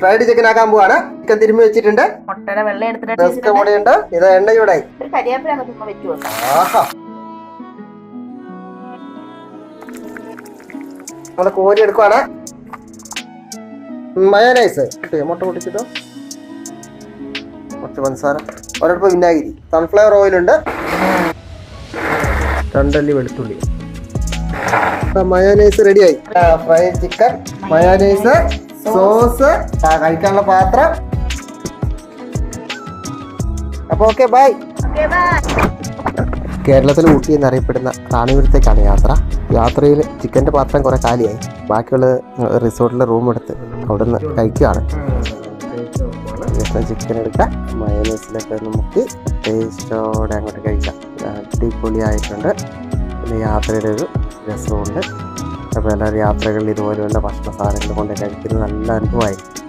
Fried chicken ആക്കാൻ പോവാണ്. Chicken തിരുമ്മി വെച്ചിട്ടുണ്ട്. മുട്ടയുടെ വെള്ളം എടുത്തിട്ടുണ്ട്. ഇത് എണ്ണ ചൂടായി. നമ്മള് കോരി എടുക്കുവാണ്. മയോനൈസ് മുട്ട പൊട്ടിച്ചിട്ടോ, കുറച്ച് പഞ്ചസാര, ഒരൽപ്പം വിനാഗിരി, സൺഫ്ലവർ ഓയിലുണ്ട്, 2 അല്ലി വെളുത്തുള്ളി. മയോനൈസ് റെഡിയായി. ഫ്രൈഡ് ചിക്കൻ, മയോനൈസ്, സോസ്, കഴിക്കാനുള്ള പാത്രം. അപ്പൊ ഓക്കെ, ബൈ. കേരളത്തിൽ ഊട്ടി എന്നറിയപ്പെടുന്ന റാണിപുരത്തേക്കാണ് യാത്ര. യാത്രയിൽ ചിക്കൻ്റെ പാത്രം കുറെ കാലിയായി. ബാക്കിയുള്ള റിസോർട്ടിൽ റൂം എടുത്ത് അവിടുന്ന് കഴിക്കുകയാണ്. ചിക്കൻ എടുക്കാം, മയോനൈസിലൊക്കെ നമുക്ക് ടേസ്റ്റോടെ അങ്ങോട്ട് കഴിക്കാം. അടിപൊളിയായിട്ടുണ്ട്. പിന്നെ യാത്രയുടെ ഒരു രസമുണ്ട്. അപ്പോൾ എല്ലാവരും യാത്രകളിൽ ഇതുപോലെയുള്ള ഭക്ഷണ സാധനങ്ങൾ കൊണ്ട് കഴിക്കുന്നത് നല്ല അനുഭവമായിരിക്കും.